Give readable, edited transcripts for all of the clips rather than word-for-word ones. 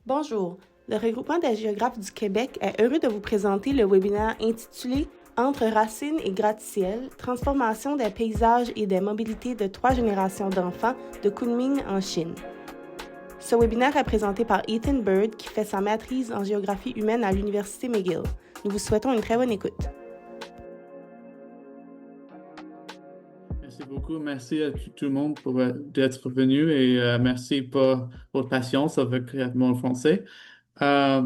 Bonjour, le regroupement des géographes du Québec est heureux de vous présenter le webinaire intitulé Entre racines et gratte-ciel, transformation des paysages et des mobilités de 3 générations d'enfants de Kunming en Chine. Ce webinaire est présenté par Ethan Bird qui fait sa maîtrise en géographie humaine à l'Université McGill. Nous vous souhaitons une très bonne écoute. Merci beaucoup. Merci à tout le monde d'être venu et merci pour votre patience avec mon français. Euh,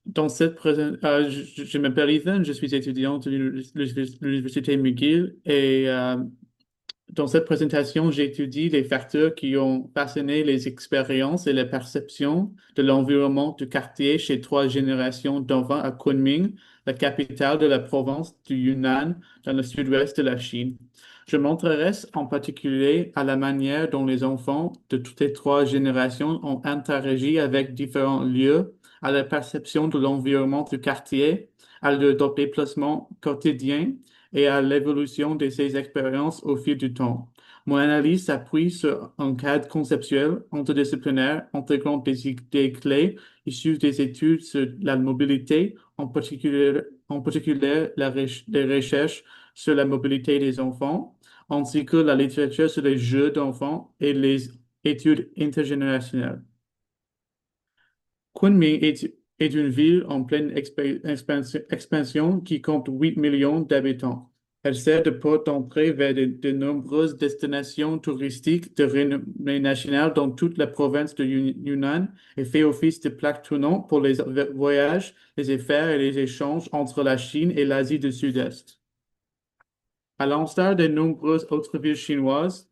je m'appelle Ethan, je suis étudiant de l'Université McGill et dans cette présentation, j'étudie les facteurs qui ont façonné les expériences et les perceptions de l'environnement du quartier chez 3 générations d'enfants à Kunming, la capitale de la province du Yunnan, dans le sud-ouest de la Chine. Je m'intéresse en particulier à la manière dont les enfants de toutes les 3 générations ont interagi avec différents lieux, à la perception de l'environnement du quartier, à leur déplacement quotidien et à l'évolution de ces expériences au fil du temps. Mon analyse s'appuie sur un cadre conceptuel interdisciplinaire intégrant des idées clés issues des études sur la mobilité, en particulier les recherches sur la mobilité des enfants, ainsi que la littérature sur les jeux d'enfants et les études intergénérationnelles. Kunming est une ville en pleine expansion qui compte 8 millions d'habitants. Elle sert de porte d'entrée vers de nombreuses destinations touristiques de renommée nationale dans toute la province de Yunnan et fait office de plaque tournante pour les voyages, les affaires et les échanges entre la Chine et l'Asie du Sud-Est. À l'instar de nombreuses autres villes chinoises,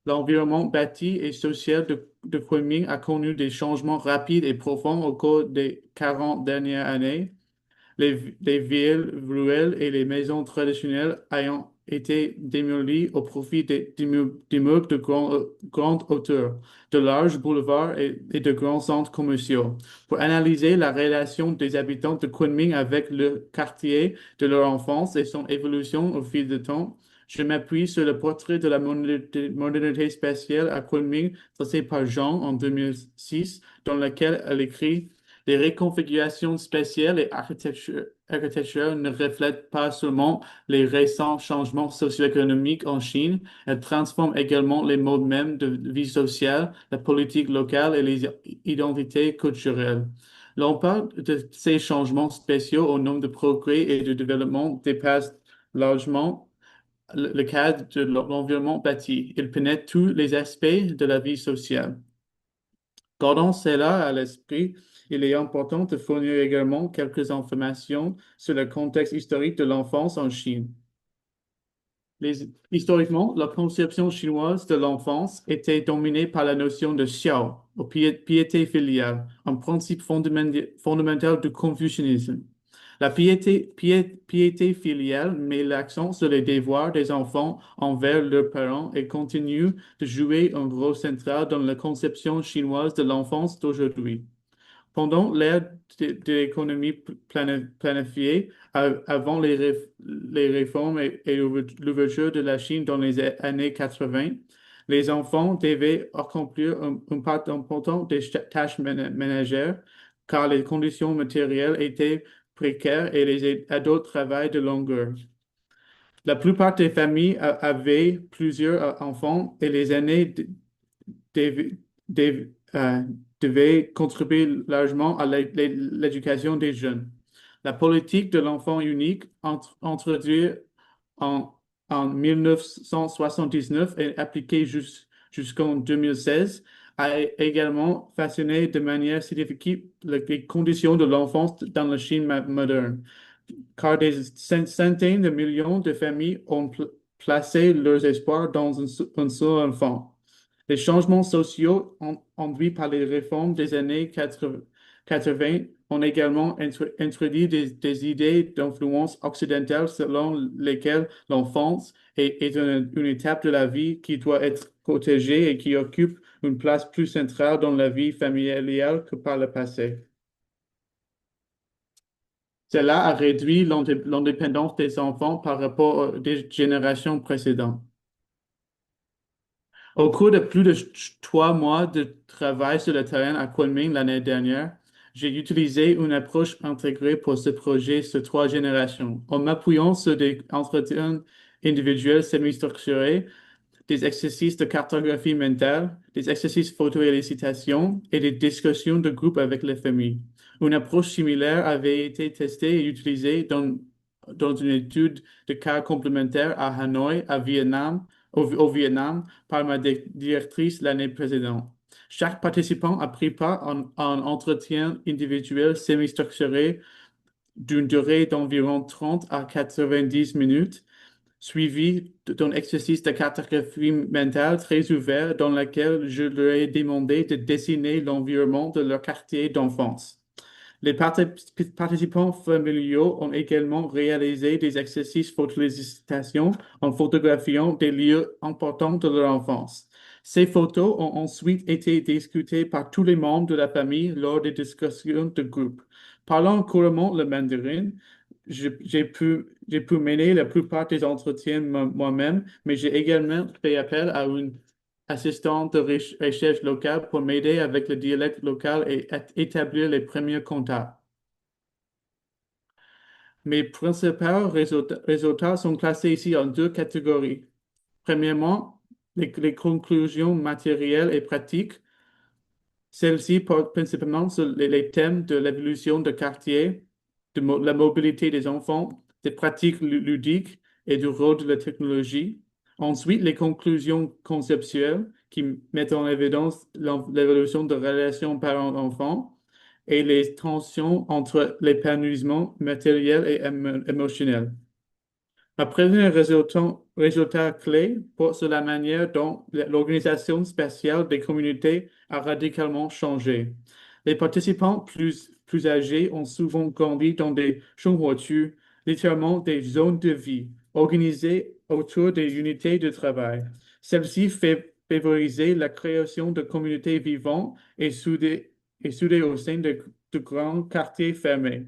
l'environnement bâti et social de Kunming a connu des changements rapides et profonds au cours des 40 dernières années, les villes ruelles et les maisons traditionnelles ayant été démolies au profit d'immeubles de grande hauteur, de larges boulevards et de grands centres commerciaux. Pour analyser la relation des habitants de Kunming avec le quartier de leur enfance et son évolution au fil du temps, je m'appuie sur le portrait de la modernité spatiale à Kunming, tracé par Jean en 2006, dans lequel elle écrit: les reconfigurations spatiales et architecturales ne reflètent pas seulement les récents changements socio-économiques en Chine, elles transforment également les modes mêmes de vie sociale, la politique locale et les identités culturelles. L'impact de ces changements spatiaux au nom de progrès et de développement dépasse largement le cadre de l'environnement bâti. Il pénètre tous les aspects de la vie sociale. Gardant cela à l'esprit, il est important de fournir également quelques informations sur le contexte historique de l'enfance en Chine. Historiquement, la conception chinoise de l'enfance était dominée par la notion de xiao, ou piété filiale, un principe fondamental du confucianisme. La piété filiale met l'accent sur les devoirs des enfants envers leurs parents et continue de jouer un rôle central dans la conception chinoise de l'enfance d'aujourd'hui. Pendant l'ère de l'économie planifiée, avant les réformes et l'ouverture de la Chine dans les années 80, les enfants devaient accomplir une part importante des tâches ménagères car les conditions matérielles étaient précaires et les adultes travaillaient de longue heure. La plupart des familles avaient plusieurs enfants et les années dev- dev- euh, devait contribuer largement à l'éducation des jeunes. La politique de l'enfant unique, introduite en, en 1979 et appliquée jusqu'en 2016, a également façonné de manière significative les conditions de l'enfance dans la Chine moderne, car des centaines de millions de familles ont placé leurs espoirs dans un seul enfant. Les changements sociaux induits par les réformes des années 80 ont également introduit des idées d'influence occidentale selon lesquelles l'enfance est une étape de la vie qui doit être protégée et qui occupe une place plus centrale dans la vie familiale que par le passé. Cela a réduit l'indépendance des enfants par rapport aux des générations précédentes. Au cours de plus de 3 mois de travail sur le terrain à Kunming l'année dernière, j'ai utilisé une approche intégrée pour ce projet sur 3 générations, en m'appuyant sur des entretiens individuels semi-structurés, des exercices de cartographie mentale, des exercices photo-élucidation et des discussions de groupe avec les familles. Une approche similaire avait été testée et utilisée dans une étude de cas complémentaire à Hanoï, au Vietnam, par ma directrice l'année précédente. Chaque participant a pris part en entretien individuel semi-structuré d'une durée d'environ 30 à 90 minutes suivi d'un exercice de cartographie mentale très ouvert dans lequel je leur ai demandé de dessiner l'environnement de leur quartier d'enfance. Les participants familiaux ont également réalisé des exercices photoréalisation en photographiant des lieux importants de leur enfance. Ces photos ont ensuite été discutées par tous les membres de la famille lors des discussions de groupe. Parlant couramment le mandarin, j'ai pu mener la plupart des entretiens moi-même, mais j'ai également fait appel à une assistante de recherche locale pour m'aider avec le dialecte local et établir les premiers contacts. Mes principaux résultats sont classés ici en 2 catégories. Premièrement, les conclusions matérielles et pratiques. Celles-ci portent principalement sur les thèmes de l'évolution de quartier, la mobilité des enfants, des pratiques ludiques et du rôle de la technologie. Ensuite, les conclusions conceptuelles qui mettent en évidence l'évolution de relations parents-enfants et les tensions entre l'épanouissement matériel et émotionnel. Un premier résultat clé porte sur la manière dont l'organisation spatiale des communautés a radicalement changé. Les participants plus âgés ont souvent grandi dans des champs-voitures, littéralement des zones de vie, organisées autour des unités de travail. Celles-ci favorisaient la création de communautés vivantes et soudées au sein de grands quartiers fermés.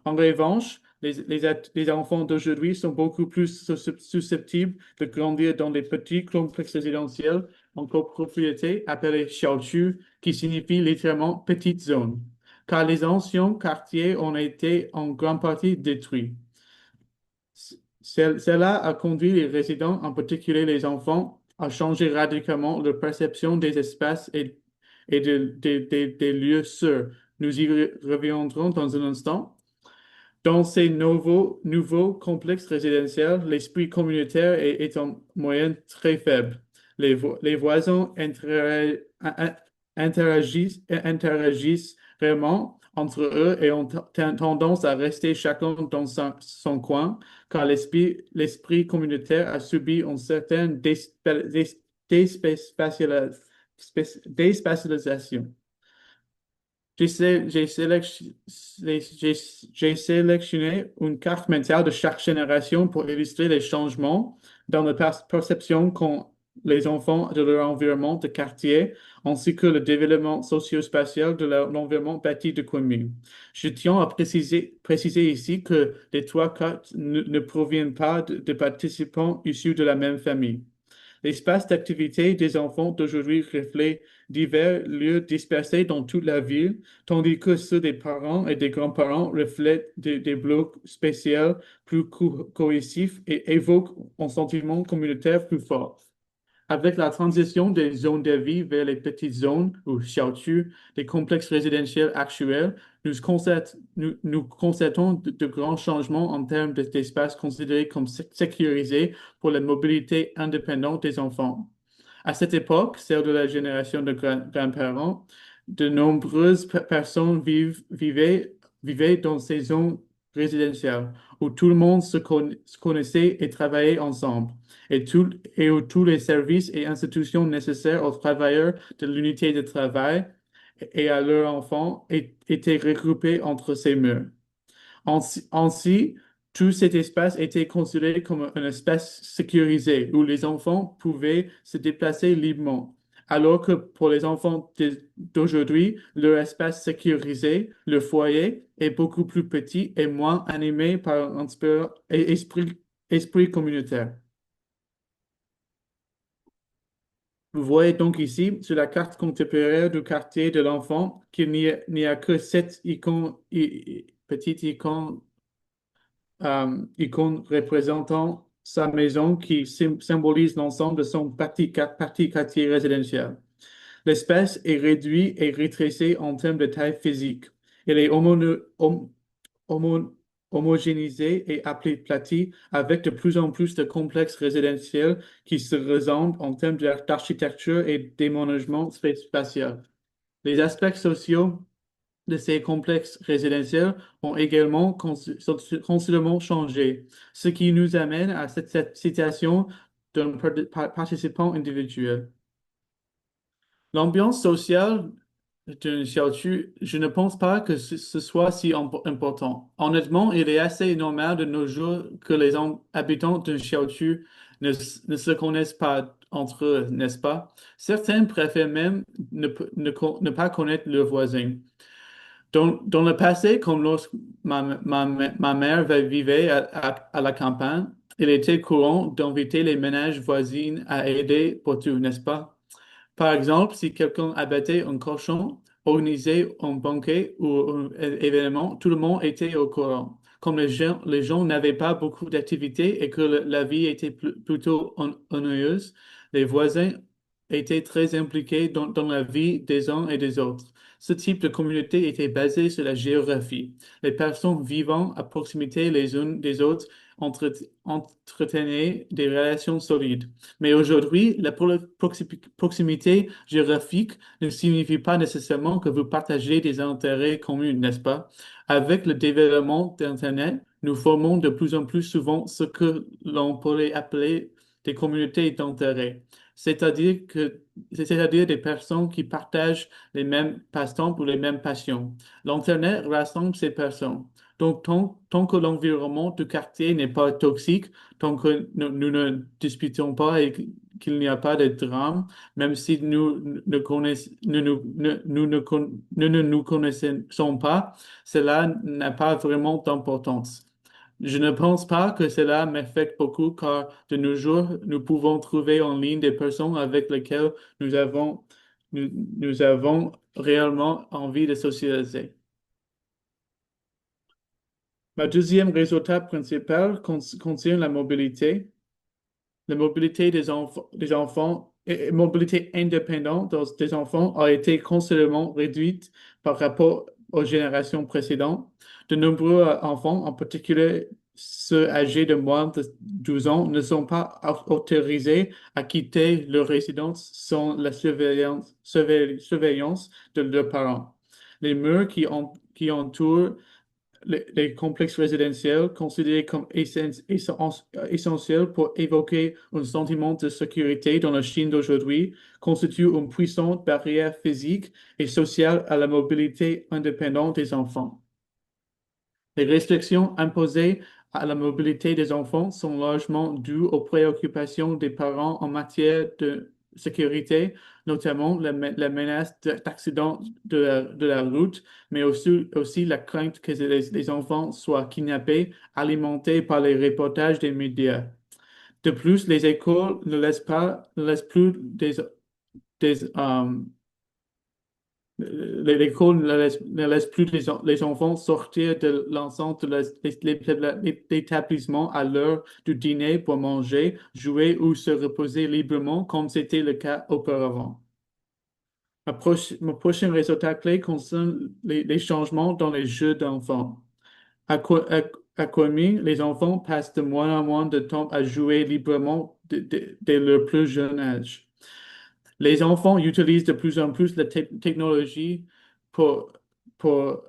En revanche, les enfants d'aujourd'hui sont beaucoup plus susceptibles de grandir dans des petits complexes résidentiels en copropriété appelés xiaoqu, qui signifie littéralement petite zone, car les anciens quartiers ont été en grande partie détruits. Cela a conduit les résidents, en particulier les enfants, à changer radicalement leur perception des espaces et des lieux sûrs. Nous y reviendrons dans un instant. Dans ces nouveaux complexes résidentiels, l'esprit communautaire est en moyenne très faible. Les voisins interagissent réellement entre eux et ont tendance à rester chacun dans son coin, car l'esprit communautaire a subi une certaine déspatialisation. J'ai sélectionné une carte mentale de chaque génération pour illustrer les changements dans la perception qu'ont les enfants de leur environnement de quartier, ainsi que le développement socio-spatial de l'environnement bâti de Kunming. Je tiens à préciser ici que les 3 cartes ne proviennent pas de participants issus de la même famille. L'espace d'activité des enfants d'aujourd'hui reflète divers lieux dispersés dans toute la ville, tandis que ceux des parents et des grands-parents reflètent des blocs spéciaux plus cohésifs et évoquent un sentiment communautaire plus fort. Avec la transition des zones de vie vers les petites zones ou xiaoqu des complexes résidentiels actuels, nous constatons de grands changements en termes d'espace considérés comme sécurisés pour la mobilité indépendante des enfants. À cette époque, celle de la génération de grands-parents, de nombreuses personnes vivaient dans ces zones résidentielles où tout le monde se connaissait et travaillait ensemble et où tous les services et institutions nécessaires aux travailleurs de l'unité de travail et à leurs enfants étaient regroupés entre ces murs. Ainsi, tout cet espace était considéré comme un espace sécurisé où les enfants pouvaient se déplacer librement. Alors que pour les enfants d'aujourd'hui, leur espace sécurisé, le foyer, est beaucoup plus petit et moins animé par un esprit communautaire. Vous voyez donc ici, sur la carte contemporaine du quartier de l'enfant, qu'il n'y a que sept petites icônes représentant sa maison qui symbolise l'ensemble de son petit quartier résidentiel. L'espace est réduit et rétréci en termes de taille physique. Il est homo- homogénéisé et aplati avec de plus en plus de complexes résidentiels qui se ressemblent en termes d'architecture et d'aménagement spatial. Les aspects sociaux de ces complexes résidentiels ont également considérablement changé, ce qui nous amène à cette situation d'un participant individuel. L'ambiance sociale d'une xiaotu, je ne pense pas que ce soit si important. Honnêtement, il est assez normal de nos jours que les habitants d'une xiaotu ne se connaissent pas entre eux, n'est-ce pas? Certains préfèrent même ne pas connaître leurs voisins. Dans le passé, comme lorsque ma mère vivait à la campagne, il était courant d'inviter les ménages voisins à aider pour tout, n'est-ce pas? Par exemple, si quelqu'un abattait un cochon, organisait un banquet ou un événement, tout le monde était au courant. Comme les gens n'avaient pas beaucoup d'activités et que la vie était plutôt ennuyeuse, les voisins étaient très impliqués dans la vie des uns et des autres. Ce type de communauté était basé sur la géographie. Les personnes vivant à proximité les unes des autres entretenaient des relations solides. Mais aujourd'hui, la proximité géographique ne signifie pas nécessairement que vous partagez des intérêts communs, n'est-ce pas? Avec le développement d'Internet, nous formons de plus en plus souvent ce que l'on pourrait appeler des communautés d'intérêts, c'est-à-dire des personnes qui partagent les mêmes passe-temps ou les mêmes passions. L'Internet rassemble ces personnes. Donc, tant que l'environnement du quartier n'est pas toxique, tant que nous ne disputons pas et qu'il n'y a pas de drame, même si nous ne nous connaissons pas, cela n'a pas vraiment d'importance. Je ne pense pas que cela m'affecte beaucoup car de nos jours, nous pouvons trouver en ligne des personnes avec lesquelles nous avons réellement envie de socialiser. Ma deuxième résultat principal concerne la mobilité. La mobilité des enfants et mobilité indépendante des enfants a été considérablement réduite par rapport aux générations précédentes. De nombreux enfants, en particulier ceux âgés de moins de 12 ans, ne sont pas autorisés à quitter leur résidence sans la surveillance de leurs parents. Les murs qui entourent les complexes résidentiels considérés comme essentiels pour évoquer un sentiment de sécurité dans la Chine d'aujourd'hui constituent une puissante barrière physique et sociale à la mobilité indépendante des enfants. Les restrictions imposées à la mobilité des enfants sont largement dues aux préoccupations des parents en matière de sécurité, notamment la menace d'accidents de la route, mais aussi la crainte que les enfants soient kidnappés, alimentés par les reportages des médias. De plus, les écoles ne laissent plus des, l'école ne laisse plus les enfants sortir de l'enceinte de l'établissement à l'heure du dîner pour manger, jouer ou se reposer librement comme c'était le cas auparavant. Mon prochain résultat clé concerne les changements dans les jeux d'enfants. À, à Kwame, les enfants passent de moins en moins de temps à jouer librement dès leur plus jeune âge. Les enfants utilisent de plus en plus la technologie pour, pour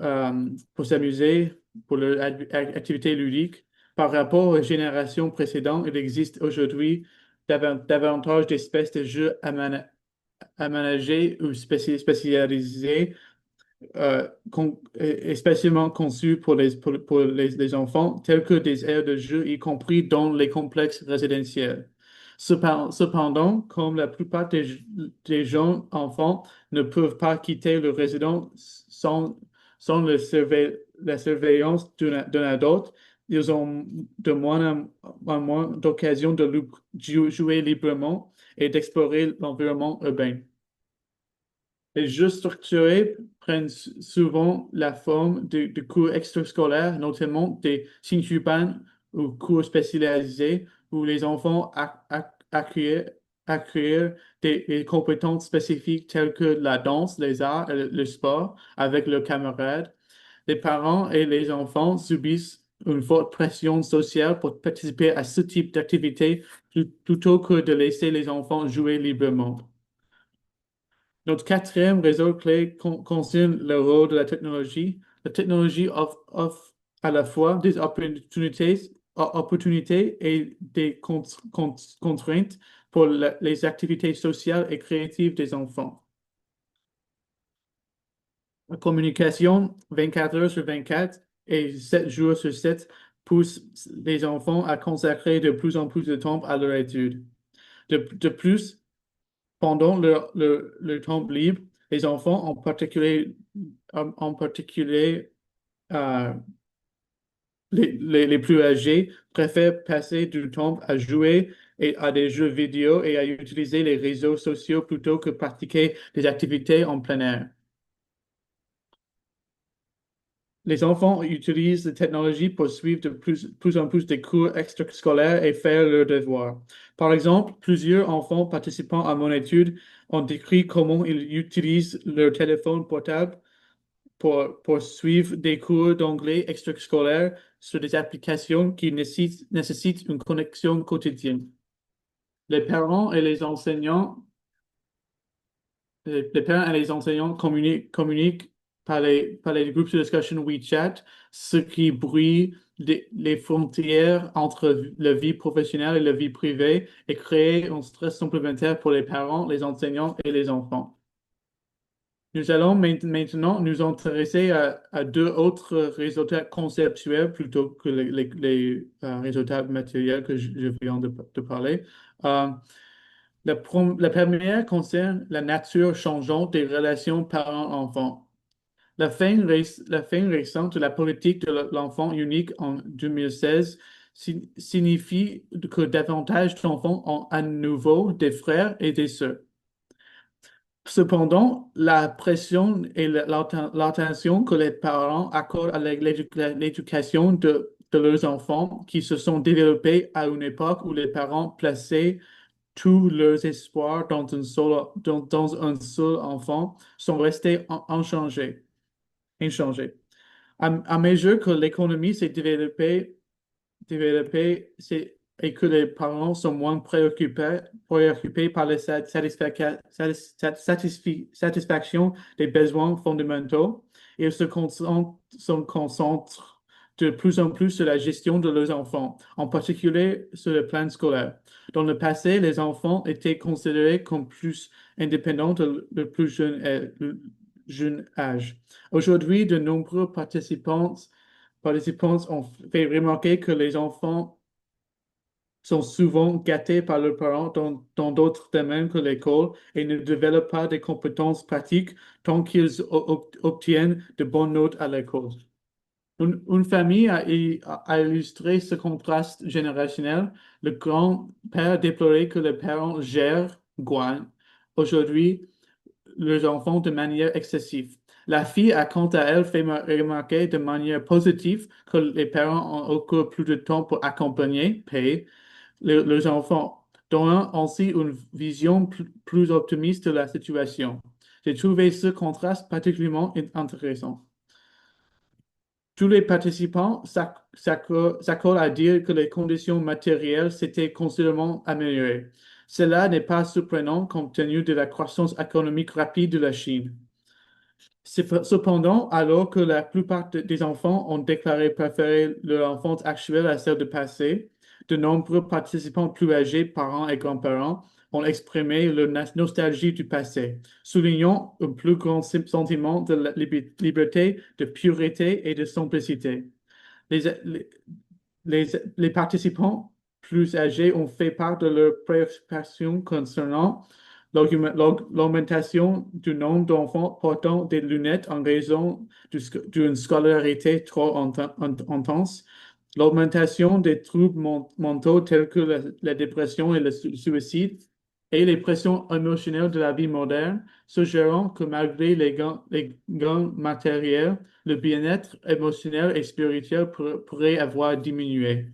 s'amuser, pour leur activité ludique. Par rapport aux générations précédentes, il existe aujourd'hui davantage d'espèces de jeux aménagés ou spécialisés est spécialement conçu pour les enfants, tels que des aires de jeu, y compris dans les complexes résidentiels. Cependant, comme la plupart des jeunes enfants ne peuvent pas quitter le résident sans la surveillance d'un adulte, ils ont de moins en moins d'occasions de jouer librement et d'explorer l'environnement urbain. Les jeux structurés prennent souvent la forme de cours extrascolaires, notamment des signes urbains ou cours spécialisés où les enfants acquièrent des compétences spécifiques telles que la danse, les arts et le sport avec leurs camarades. Les parents et les enfants subissent une forte pression sociale pour participer à ce type d'activité plutôt que de laisser les enfants jouer librement. Notre quatrième réseau clé concerne le rôle de la technologie. La technologie offre à la fois des opportunités et des contraintes pour les activités sociales et créatives des enfants. La communication 24 heures sur 24 et 7 jours sur 7 pousse les enfants à consacrer de plus en plus de temps à leur étude. De plus, pendant leur temps libre, les enfants, en particulier euh, les plus âgés, préfèrent passer du temps à jouer et à des jeux vidéo et à utiliser les réseaux sociaux plutôt que pratiquer des activités en plein air. Les enfants utilisent la technologie pour suivre de plus en plus des cours extrascolaires et faire leurs devoirs. Par exemple, plusieurs enfants participant à mon étude ont décrit comment ils utilisent leur téléphone portable pour suivre des cours d'anglais extrascolaires sur des applications qui nécessitent une connexion quotidienne. Les parents et les enseignants les parents et les enseignants communiquent par les groupes de discussion WeChat, ce qui brouille les frontières entre la vie professionnelle et la vie privée et crée un stress supplémentaire pour les parents, les enseignants et les enfants. Nous allons maintenant nous intéresser à deux autres résultats conceptuels plutôt que les résultats matériels que je viens de parler. Euh, la première concerne la nature changeante des relations parents-enfants. La fin récente de la politique de l'enfant unique en 2016 signifie que davantage d'enfants ont à nouveau des frères et des sœurs. Cependant, la pression et l'attention que les parents accordent à l'éducation de leurs enfants qui se sont développés à une époque où les parents plaçaient tous leurs espoirs dans un seul enfant sont restés inchangés. À mesure que l'économie s'est et que les parents sont moins préoccupés par la satisfaction des besoins fondamentaux, ils se concentrent de plus en plus sur la gestion de leurs enfants, en particulier sur le plan scolaire. Dans le passé, les enfants étaient considérés comme plus indépendants de le plus jeune âge. Aujourd'hui, de nombreux participants ont fait remarquer que les enfants sont souvent gâtés par leurs parents dans d'autres domaines que l'école et ne développent pas des compétences pratiques tant qu'ils obtiennent de bonnes notes à l'école. Une famille a illustré ce contraste générationnel. Le grand-père déplorait que les parents gèrent, aujourd'hui leurs enfants de manière excessive. La fille a quant à elle fait remarquer de manière positive que les parents ont encore plus de temps pour accompagner, payer leurs enfants, donnant ainsi une vision plus optimiste de la situation. J'ai trouvé ce contraste particulièrement intéressant. Tous les participants s'accordent à dire que les conditions matérielles s'étaient considérablement améliorées. Cela n'est pas surprenant compte tenu de la croissance économique rapide de la Chine. Cependant, alors que la plupart des enfants ont déclaré préférer leur enfance actuelle à celle de passé, de nombreux participants plus âgés, parents et grands-parents, ont exprimé leur nostalgie du passé, soulignant un plus grand sentiment de liberté, de pureté et de simplicité. Les, les, les participants plus âgés ont fait part de leurs préoccupations concernant l'augmentation du nombre d'enfants portant des lunettes en raison d'une scolarité trop intense, l'augmentation des troubles mentaux tels que la dépression et le suicide et les pressions émotionnelles de la vie moderne, suggérant que malgré les gains matériels, le bien-être émotionnel et spirituel pourrait avoir diminué.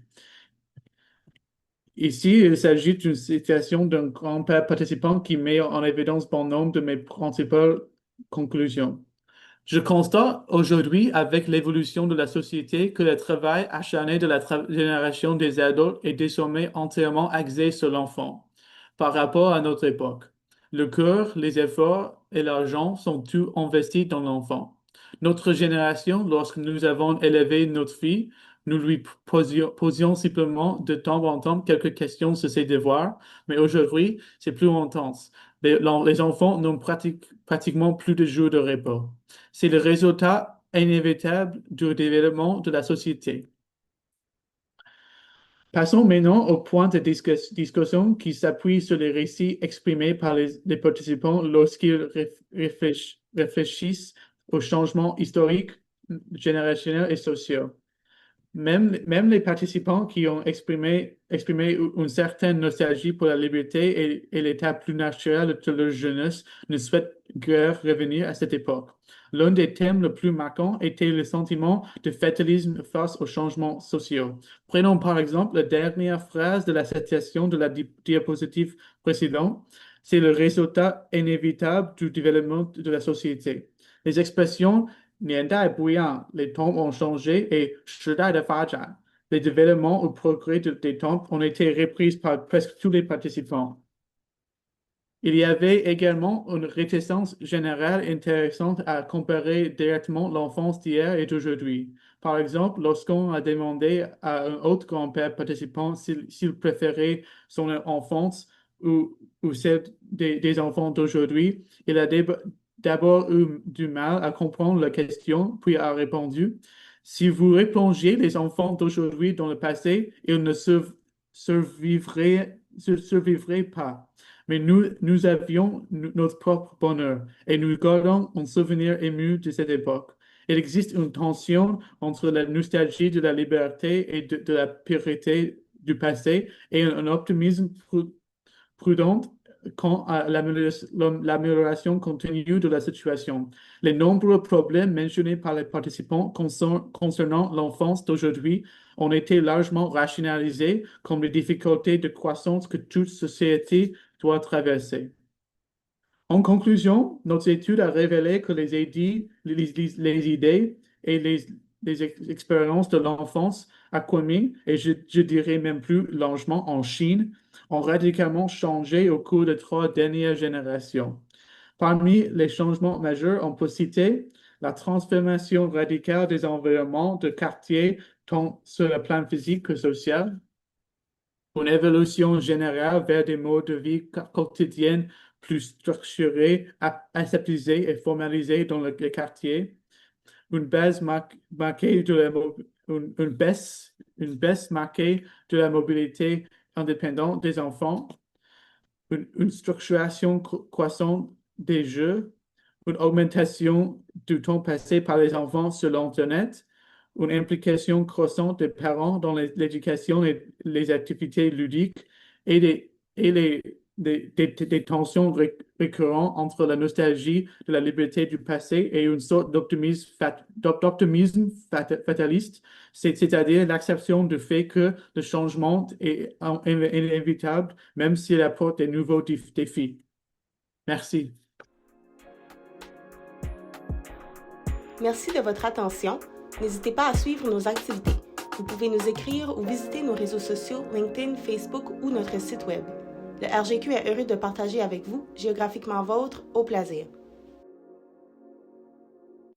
Ici, il s'agit d'une citation d'un grand-père participant qui met en évidence bon nombre de mes principales conclusions. Je constate aujourd'hui, avec l'évolution de la société, que le travail acharné de la génération des adultes est désormais entièrement axé sur l'enfant par rapport à notre époque. Le cœur, les efforts et l'argent sont tous investis dans l'enfant. Notre génération, lorsque nous avons élevé notre fille, nous lui posions simplement de temps en temps quelques questions sur ses devoirs, mais aujourd'hui, c'est plus intense. Les enfants n'ont pratiquement plus de jours de repos. C'est le résultat inévitable du développement de la société. Passons maintenant au point de discussion qui s'appuie sur les récits exprimés par les participants lorsqu'ils réfléchissent aux changements historiques, générationnels et sociaux. Même les participants qui ont exprimé une certaine nostalgie pour la liberté et l'état plus naturel de leur jeunesse ne souhaitent guère revenir à cette époque. L'un des thèmes les plus marquants était le sentiment de fatalisme face aux changements sociaux. Prenons par exemple la dernière phrase de la citation de la diapositive précédente. C'est le résultat inévitable du développement de la société. Les expressions 年代不一样, les temps ont changé et 时代的发展, les développements ou progrès des temps ont été repris par presque tous les participants. Il y avait également une réticence générale intéressante à comparer directement l'enfance d'hier et d'aujourd'hui. Par exemple, lorsqu'on a demandé à un autre grand-père participant s'il préférait son enfance ou celle des enfants d'aujourd'hui, il a d'abord eu du mal à comprendre la question, puis a répondu, si vous replongiez les enfants d'aujourd'hui dans le passé, ils ne survivraient pas. Mais nous avions notre propre bonheur et nous gardons un souvenir ému de cette époque. Il existe une tension entre la nostalgie de la liberté et de la pureté du passé et un optimisme prudent quant à l'amélioration continue de la situation. Les nombreux problèmes mentionnés par les participants concernant l'enfance d'aujourd'hui ont été largement rationalisés comme les difficultés de croissance que toute société doit traverser. En conclusion, notre étude a révélé que les idées et les expériences de l'enfance à Kunming, et je dirais même plus largement en Chine, ont radicalement changé au cours des 3 dernières générations. Parmi les changements majeurs, on peut citer la transformation radicale des environnements de quartier, tant sur le plan physique que social, une évolution générale vers des modes de vie quotidiens plus structurés, aseptisés et formalisés dans les quartiers, une baisse marquée de la mobilité indépendante des enfants, une structuration croissante des jeux, une augmentation du temps passé par les enfants sur l'Internet, une implication croissante des parents dans l'éducation et les activités ludiques et des tensions récurrentes entre la nostalgie de la liberté du passé et une sorte d'optimisme fataliste, c'est-à-dire l'acceptation du fait que le changement est inévitable, même s'il apporte de nouveaux défis. Merci. Merci de votre attention. N'hésitez pas à suivre nos activités. Vous pouvez nous écrire ou visiter nos réseaux sociaux, LinkedIn, Facebook ou notre site Web. Le RGQ est heureux de partager avec vous, géographiquement vôtre, au plaisir.